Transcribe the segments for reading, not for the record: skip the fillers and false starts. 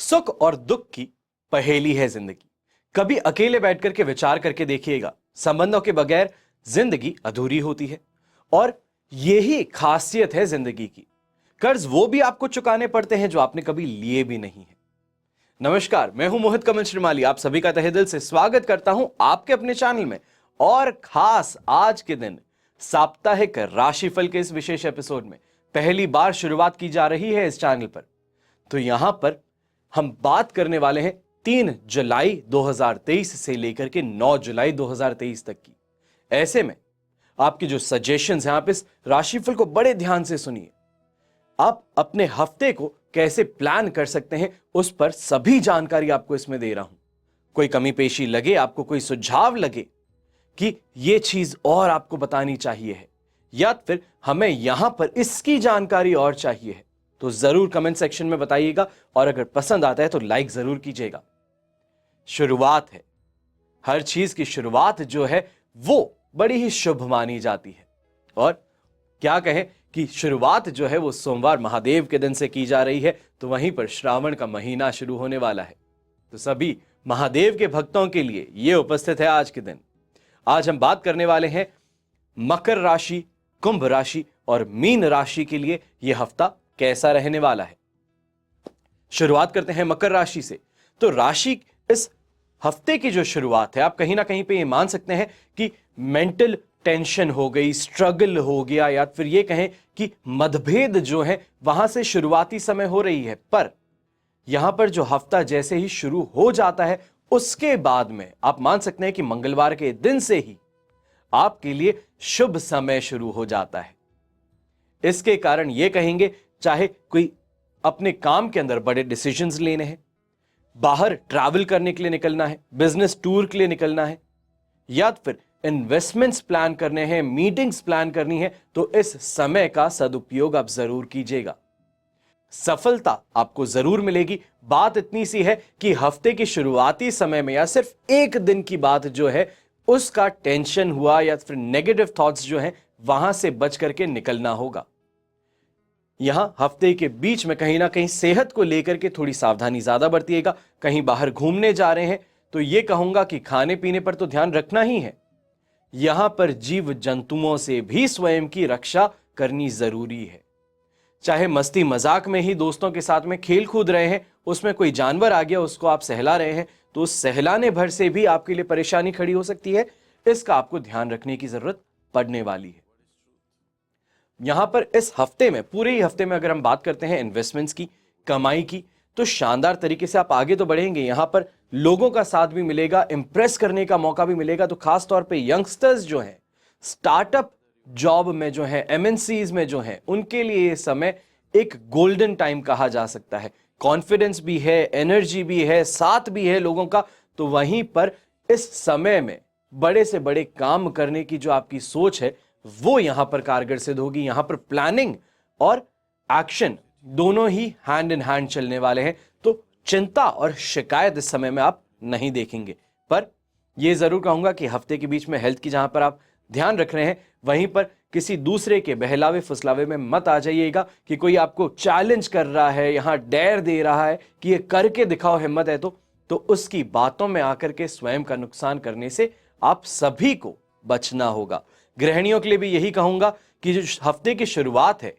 सुख और दुख की पहेली है जिंदगी। कभी अकेले बैठ करके विचार करके देखिएगा, संबंधों के बगैर जिंदगी अधूरी होती है। और यही खासियत है जिंदगी की। कर्ज वो भी आपको चुकाने पड़ते हैं जो आपने कभी लिए भी नहीं है। नमस्कार, मैं हूं मोहित कमल श्रीमाली। आप सभी का तहे दिल से स्वागत करता हूं आपके अपने चैनल में, और खास आज के दिन साप्ताहिक राशिफल के इस विशेष एपिसोड में पहली बार शुरुआत की जा रही है इस चैनल पर। तो यहां पर हम बात करने वाले हैं 3 जुलाई 2023 से लेकर के 9 जुलाई 2023 तक की। ऐसे में आपके जो सजेशंस हैं, आप इस राशिफल को बड़े ध्यान से सुनिए। आप अपने हफ्ते को कैसे प्लान कर सकते हैं, उस पर सभी जानकारी आपको इसमें दे रहा हूं। कोई कमी पेशी लगे, आपको कोई सुझाव लगे कि यह चीज और आपको बतानी चाहिए है, या फिर हमें यहां पर इसकी जानकारी और चाहिए है, तो जरूर कमेंट सेक्शन में बताइएगा। और अगर पसंद आता है तो लाइक जरूर कीजिएगा। शुरुआत है, हर चीज की शुरुआत जो है वो बड़ी ही शुभ मानी जाती है। और क्या कहें कि शुरुआत जो है वो सोमवार महादेव के दिन से की जा रही है, तो वहीं पर श्रावण का महीना शुरू होने वाला है। तो सभी महादेव के भक्तों के लिए ये उपस्थित है आज के दिन। आज हम बात करने वाले हैं मकर राशि, कुंभ राशि और मीन राशि के लिए यह हफ्ता कैसा रहने वाला है। शुरुआत करते हैं मकर राशि से। तो राशि इस हफ्ते की जो शुरुआत है, आप कहीं ना कहीं पे ये मान सकते हैं कि मेंटल टेंशन हो गई, स्ट्रगल हो गया, या फिर ये कहें कि मतभेद जो है वहां से शुरुआती समय हो रही है। पर यहां पर जो हफ्ता जैसे ही शुरू हो जाता है, उसके बाद में आप मान सकते हैं कि मंगलवार के दिन से ही आपके लिए शुभ समय शुरू हो जाता है। इसके कारण यह कहेंगे, चाहे कोई अपने काम के अंदर बड़े डिसीजंस लेने हैं, बाहर ट्रैवल करने के लिए निकलना है, बिजनेस टूर के लिए निकलना है, या फिर इन्वेस्टमेंट्स प्लान करने हैं, मीटिंग्स प्लान करनी है, तो इस समय का सदुपयोग आप जरूर कीजिएगा। सफलता आपको जरूर मिलेगी। बात इतनी सी है कि हफ्ते की शुरुआती समय में या सिर्फ एक दिन की बात जो है, उसका टेंशन हुआ या फिर नेगेटिव थॉट्स जो हैं वहां से बच करके निकलना होगा। यहां हफ्ते के बीच में कहीं ना कहीं सेहत को लेकर के थोड़ी सावधानी ज्यादा बरतिएगा। कहीं बाहर घूमने जा रहे हैं तो यह कहूंगा कि खाने पीने पर तो ध्यान रखना ही है। यहां पर जीव जंतुओं से भी स्वयं की रक्षा करनी जरूरी है। चाहे मस्ती मजाक में ही दोस्तों के साथ में खेल कूद रहे हैं, उसमें कोई जानवर आ गया, उसको आप सहला रहे हैं, तो उस सहलाने भर से भी आपके लिए परेशानी खड़ी हो सकती है। इसका आपको ध्यान रखने की जरूरत पड़ने वाली है। यहां पर इस हफ्ते में, पूरे ही हफ्ते में अगर हम बात करते हैं इन्वेस्टमेंट्स की, कमाई की, तो शानदार तरीके से आप आगे तो बढ़ेंगे। यहां पर लोगों का साथ भी मिलेगा, इंप्रेस करने का मौका भी मिलेगा। तो खास तौर पे यंगस्टर्स जो हैं, स्टार्टअप जॉब में जो है, एमएनसीज में जो है, उनके लिए यह समय एक गोल्डन टाइम कहा जा सकता है। कॉन्फिडेंस भी है, एनर्जी भी है, साथ भी है लोगों का। तो वहीं पर इस समय में बड़े से बड़े काम करने की जो आपकी सोच है, वो यहां पर कारगर सिद्ध होगी। यहां पर प्लानिंग और एक्शन दोनों ही हैंड इन हैंड चलने वाले हैं। तो चिंता और शिकायत इस समय में आप नहीं देखेंगे। पर यह जरूर कहूंगा कि हफ्ते के बीच में हेल्थ की जहां पर आप ध्यान रख रहे हैं, वहीं पर किसी दूसरे के बहलावे फुसलावे में मत आ जाइएगा कि कोई आपको चैलेंज कर रहा है, यहां डेयर दे रहा है कि ये करके दिखाओ, हिम्मत है तो उसकी बातों में आकर के स्वयं का नुकसान करने से आप सभी को बचना होगा। गृहिणियों के लिए भी यही कहूंगा कि जो हफ्ते की शुरुआत है,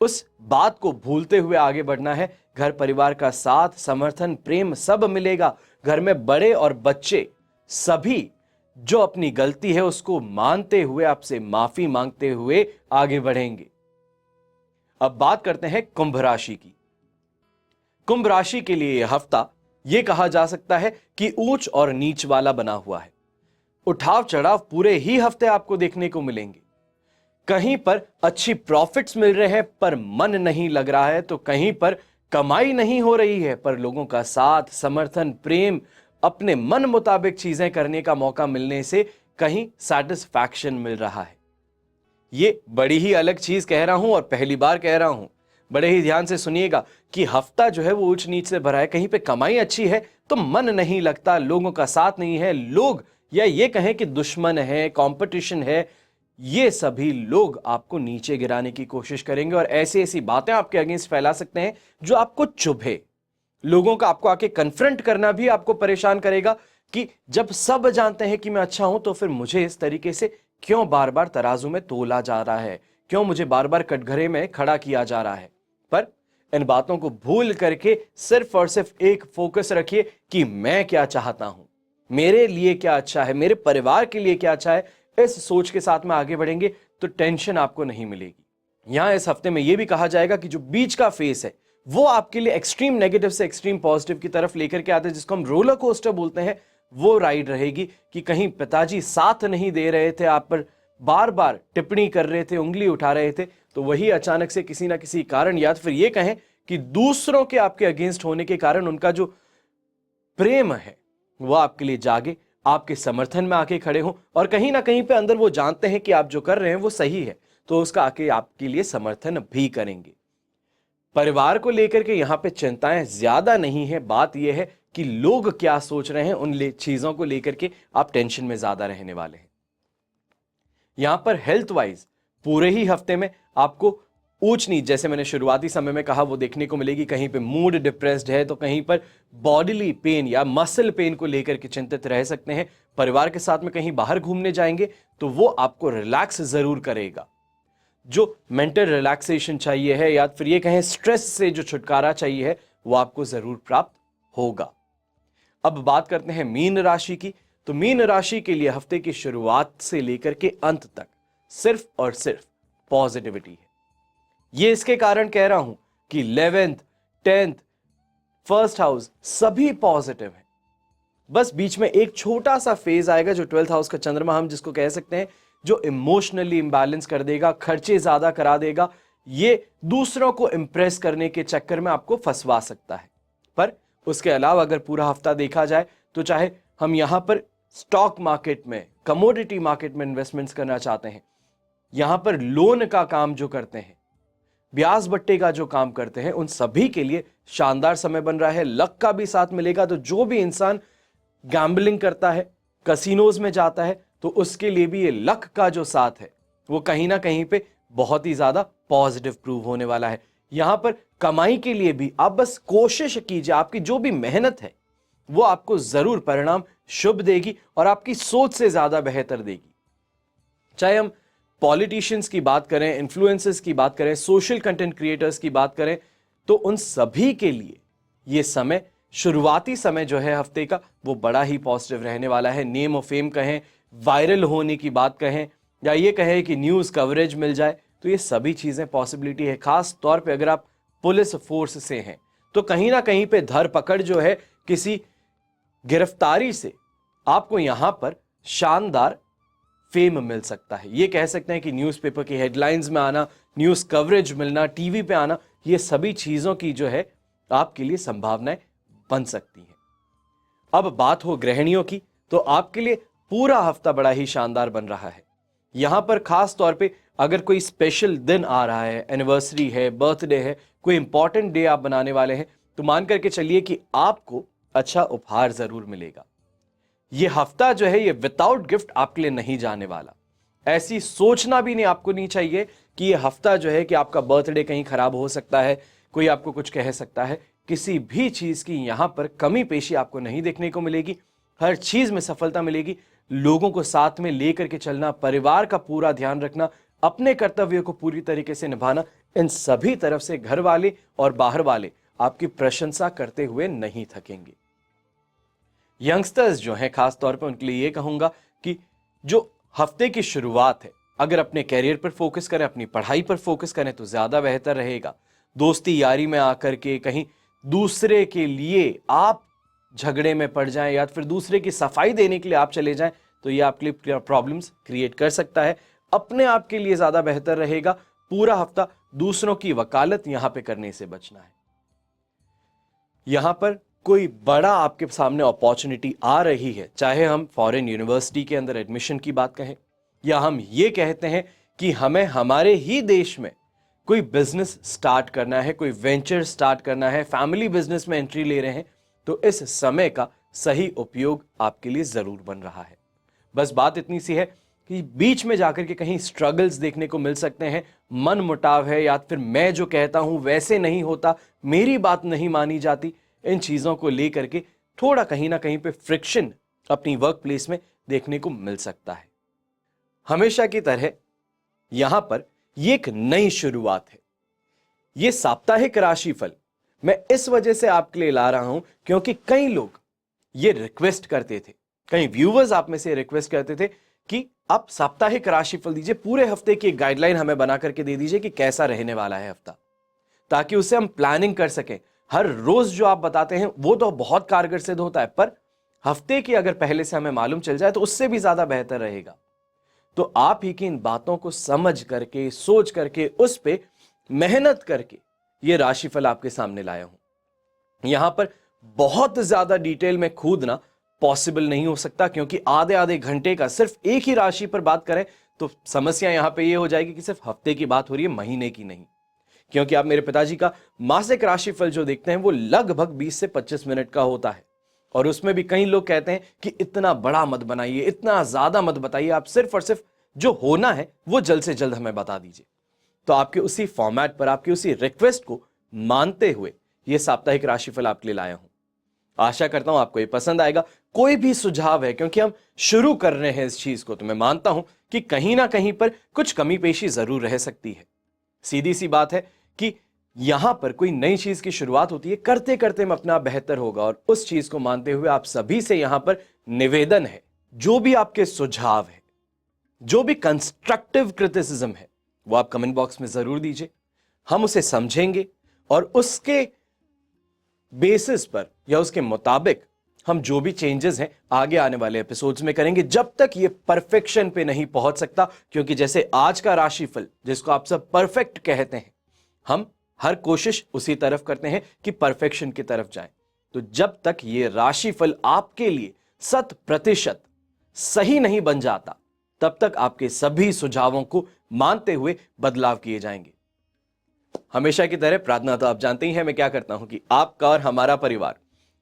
उस बात को भूलते हुए आगे बढ़ना है। घर परिवार का साथ, समर्थन, प्रेम सब मिलेगा। घर में बड़े और बच्चे सभी जो अपनी गलती है उसको मानते हुए, आपसे माफी मांगते हुए आगे बढ़ेंगे। अब बात करते हैं कुंभ राशि की। कुंभ राशि के लिए यह हफ्ता यह कहा जा सकता है कि ऊंच और नीच वाला बना हुआ है। उठाव चढ़ाव पूरे ही हफ्ते आपको देखने को मिलेंगे। कहीं पर अच्छी प्रॉफिट्स मिल रहे हैं पर मन नहीं लग रहा है, तो कहीं पर कमाई नहीं हो रही है पर लोगों का साथ, समर्थन, प्रेम, अपने मन मुताबिक चीजें करने का मौका मिलने से कहीं सैटिस्फैक्शन मिल रहा है। ये बड़ी ही अलग चीज कह रहा हूं और पहली बार कह रहा हूं। बड़े ही ध्यान से सुनिएगा कि हफ्ता जो है वो ऊंच नीच से भरा है। कहीं पे कमाई अच्छी है तो मन नहीं लगता, लोगों का साथ नहीं है, लोग या ये कहें कि दुश्मन है, कंपटीशन है, ये सभी लोग आपको नीचे गिराने की कोशिश करेंगे और ऐसी ऐसी बातें आपके अगेंस्ट फैला सकते हैं जो आपको चुभे। लोगों का आपको आके कन्फ्रंट करना भी आपको परेशान करेगा कि जब सब जानते हैं कि मैं अच्छा हूं तो फिर मुझे इस तरीके से क्यों बार बार तराजू में तोला जा रहा है, क्यों मुझे बार बार कटघरे में खड़ा किया जा रहा है। पर इन बातों को भूल करके सिर्फ और सिर्फ एक फोकस रखिए कि मैं क्या चाहता हूं, मेरे लिए क्या अच्छा है, मेरे परिवार के लिए क्या अच्छा है। इस सोच के साथ में आगे बढ़ेंगे तो टेंशन आपको नहीं मिलेगी। यहां इस हफ्ते में यह भी कहा जाएगा कि जो बीच का फेस है वो आपके लिए एक्सट्रीम नेगेटिव से एक्सट्रीम पॉजिटिव की तरफ लेकर के आते हैं, जिसको हम रोलर कोस्टर बोलते हैं। वो राइड रहेगी कि कहीं पिताजी साथ नहीं दे रहे थे, आप पर बार बार टिप्पणी कर रहे थे, उंगली उठा रहे थे, तो वही अचानक से किसी ना किसी कारण, या फिर ये कहें कि दूसरों के आपके अगेंस्ट होने के कारण उनका जो प्रेम है वो आपके लिए जागे, आपके समर्थन में आके खड़े हो, और कहीं ना कहीं पे अंदर वो जानते हैं कि आप जो कर रहे हैं वो सही है, तो उसका आके आपके लिए समर्थन भी करेंगे। परिवार को लेकर के यहां पे चिंताएं ज्यादा नहीं है, बात यह है कि लोग क्या सोच रहे हैं, उन चीजों को लेकर के आप टेंशन में ज्यादा रहने वाले हैं। यहां पर हेल्थ वाइज पूरे ही हफ्ते में आपको ऊंच नीच, जैसे मैंने शुरुआती समय में कहा, वो देखने को मिलेगी। कहीं पे मूड डिप्रेस्ड है तो कहीं पर बॉडीली पेन या मसल पेन को लेकर के चिंतित रह सकते हैं। परिवार के साथ में कहीं बाहर घूमने जाएंगे तो वो आपको रिलैक्स जरूर करेगा। जो मेंटल रिलैक्सेशन चाहिए है या फिर ये कहें स्ट्रेस से जो छुटकारा चाहिए है वो आपको जरूर प्राप्त होगा। अब बात करते हैं मीन राशि की। तो मीन राशि के लिए हफ्ते की शुरुआत से लेकर के अंत तक सिर्फ और सिर्फ पॉजिटिविटी है। ये इसके कारण कह रहा हूं कि 11th 10th फर्स्ट हाउस सभी पॉजिटिव है। बस बीच में एक छोटा सा फेज आएगा जो 12th हाउस का चंद्रमा हम जिसको कह सकते हैं, जो इमोशनली इंबैलेंस कर देगा, खर्चे ज्यादा करा देगा, ये दूसरों को इंप्रेस करने के चक्कर में आपको फंसवा सकता है। पर उसके अलावा अगर पूरा हफ्ता देखा जाए तो चाहे हम यहां पर स्टॉक मार्केट में, कमोडिटी मार्केट में इन्वेस्टमेंट्स करना चाहते हैं, यहां पर लोन का काम जो करते हैं, ब्याज बट्टे का जो काम करते हैं, उन सभी के लिए शानदार समय बन रहा है। लक का भी साथ मिलेगा। तो जो भी इंसान गैम्बलिंग करता है, कसिनोज में जाता है, तो उसके लिए भी ये लक का जो साथ है वो कहीं ना कहीं पे बहुत ही ज्यादा पॉजिटिव प्रूव होने वाला है। यहां पर कमाई के लिए भी आप बस कोशिश कीजिए, आपकी जो भी मेहनत है वो आपको जरूर परिणाम शुभ देगी और आपकी सोच से ज्यादा बेहतर देगी। चाहे हम पॉलिटिशियंस की बात करें, इन्फ्लुएंसर्स की बात करें, सोशल कंटेंट क्रिएटर्स की बात करें, तो उन सभी के लिए यह समय, शुरुआती समय जो है हफ्ते का, वो बड़ा ही पॉजिटिव रहने वाला है। नेम और फेम कहें, वायरल होने की बात कहें, या ये कहें कि न्यूज़ कवरेज मिल जाए, तो ये सभी चीज़ें पॉसिबिलिटी है। खास तौर पे अगर आप पुलिस फोर्स से हैं तो कहीं ना कहीं पे धरपकड़ जो है, किसी गिरफ्तारी से आपको यहां पर शानदार फेम मिल सकता है। ये कह सकते हैं कि न्यूज़पेपर की हेडलाइंस में आना, न्यूज़ कवरेज मिलना, टीवी पे आना, ये सभी चीज़ों की जो है आपके लिए संभावनाएं बन सकती हैं। अब बात हो गृहिणियों की, तो आपके लिए पूरा हफ्ता बड़ा ही शानदार बन रहा है। यहां पर खास तौर पे अगर कोई स्पेशल दिन आ रहा है, एनिवर्सरी है, बर्थडे है, कोई इंपॉर्टेंट डे आप बनाने वाले हैं, तो मान करके चलिए कि आपको अच्छा उपहार जरूर मिलेगा। यह हफ्ता जो है ये विदाउट गिफ्ट आपके लिए नहीं जाने वाला। ऐसी सोचना भी नहीं आपको नहीं चाहिए कि यह हफ्ता जो है कि आपका बर्थडे कहीं खराब हो सकता है, कोई आपको कुछ कह सकता है। किसी भी चीज की यहां पर कमी पेशी आपको नहीं देखने को मिलेगी। हर चीज में सफलता मिलेगी। लोगों को साथ में लेकर के चलना, परिवार का पूरा ध्यान रखना, अपने कर्तव्यों को पूरी तरीके से निभाना, इन सभी तरफ से घर वाले और बाहर वाले आपकी प्रशंसा करते हुए नहीं थकेंगे। यंगस्टर्स जो हैं, खास तौर पर उनके लिए यह कहूंगा कि जो हफ्ते की शुरुआत है, अगर अपने कैरियर पर फोकस करें, अपनी पढ़ाई पर फोकस करें तो ज्यादा बेहतर रहेगा। दोस्ती यारी में आकर के कहीं दूसरे के लिए आप झगड़े में पड़ जाएं या फिर दूसरे की सफाई देने के लिए आप चले जाएं, तो ये आपके लिए प्रॉब्लम्स क्रिएट कर सकता है। अपने आप के लिए ज्यादा बेहतर रहेगा पूरा हफ्ता दूसरों की वकालत यहां पे करने से बचना है। यहां पर कोई बड़ा आपके सामने अपॉर्चुनिटी आ रही है, चाहे हम फॉरेन यूनिवर्सिटी के अंदर एडमिशन की बात कहें, या हम ये कहते हैं कि हमें हमारे ही देश में कोई बिजनेस स्टार्ट करना है, कोई वेंचर स्टार्ट करना है, फैमिली बिजनेस में एंट्री ले रहे हैं, तो इस समय का सही उपयोग आपके लिए जरूर बन रहा है। बस बात इतनी सी है कि बीच में जाकर के कहीं स्ट्रगल्स देखने को मिल सकते हैं, मन मुटाव है, या फिर मैं जो कहता हूं वैसे नहीं होता, मेरी बात नहीं मानी जाती, इन चीजों को लेकर के थोड़ा कहीं ना कहीं पे फ्रिक्शन अपनी वर्क प्लेस में देखने को मिल सकता है। हमेशा की तरह यहां पर ये एक नई शुरुआत है। ये साप्ताहिक राशिफल मैं इस वजह से आपके लिए ला रहा हूं क्योंकि कई लोग ये रिक्वेस्ट करते थे, कई व्यूवर्स आप में से रिक्वेस्ट करते थे कि आप साप्ताहिक राशिफल दीजिए, पूरे हफ्ते की एक गाइडलाइन हमें बना करके दे दीजिए कि कैसा रहने वाला है हफ्ता, ताकि उससे हम प्लानिंग कर सकें। हर रोज जो आप बताते हैं वो तो बहुत कारगर सिद्ध होता है, पर हफ्ते की अगर पहले से हमें मालूम चल जाए तो उससे भी ज्यादा बेहतर रहेगा। तो आप ही की इन बातों को समझ करके, सोच करके, उस पे मेहनत करके ये राशिफल आपके सामने लाया हूं। यहां पर बहुत ज्यादा डिटेल में कूदना पॉसिबल नहीं हो सकता, क्योंकि आधे आधे घंटे का सिर्फ एक ही राशि पर बात करें तो समस्या यहां पे ये हो जाएगी कि सिर्फ हफ्ते की बात हो रही है, महीने की नहीं। क्योंकि आप मेरे पिताजी का मासिक राशिफल जो देखते हैं वो लगभग 20 से 25 मिनट का होता है, और उसमें भी कई लोग कहते हैं कि इतना बड़ा मत बनाइए, इतना ज्यादा मत बताइए, आप सिर्फ और सिर्फ जो होना है वो जल्द से जल्द हमें बता दीजिए। तो आपके उसी फॉर्मेट पर, आपकी उसी रिक्वेस्ट को मानते हुए यह साप्ताहिक राशिफल आपके लिए लाया हूं। आशा करता हूं आपको ये पसंद आएगा। कोई भी सुझाव है, क्योंकि हम शुरू कर रहे हैं इस चीज को, तो मैं मानता हूं कि कहीं ना कहीं पर कुछ कमी पेशी जरूर रह सकती है। सीधी सी बात है कि यहां पर कोई नई चीज की शुरुआत होती है, करते करते में अपना बेहतर होगा, और उस चीज को मानते हुए आप सभी से यहां पर निवेदन है, जो भी आपके सुझाव है, जो भी कंस्ट्रक्टिव क्रिटिसिज्म है, वो आप कमेंट बॉक्स में जरूर दीजिए। हम उसे समझेंगे और उसके बेसिस पर या उसके मुताबिक हम जो भी चेंजेस हैं आगे आने वाले एपिसोड्स में करेंगे, जब तक ये परफेक्शन पे नहीं पहुंच सकता। क्योंकि जैसे आज का राशिफल जिसको आप सब परफेक्ट कहते हैं, हम हर कोशिश उसी तरफ करते हैं कि परफेक्शन की तरफ जाएं। तो जब तक ये राशिफल आपके लिए 100% सही नहीं बन जाता, तब तक आपके सभी सुझावों को मानते हुए बदलाव किए जाएंगे। हमेशा की तरह प्रार्थना तो आप जानते ही हैं मैं क्या करता हूं कि आपका और हमारा परिवार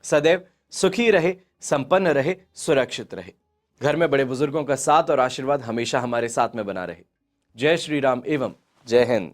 सदैव सुखी रहे, संपन्न रहे, सुरक्षित रहे। घर में बड़े बुजुर्गों का साथ और आशीर्वाद हमेशा हमारे साथ में बना रहे। जय श्री राम एवं जय हिंद।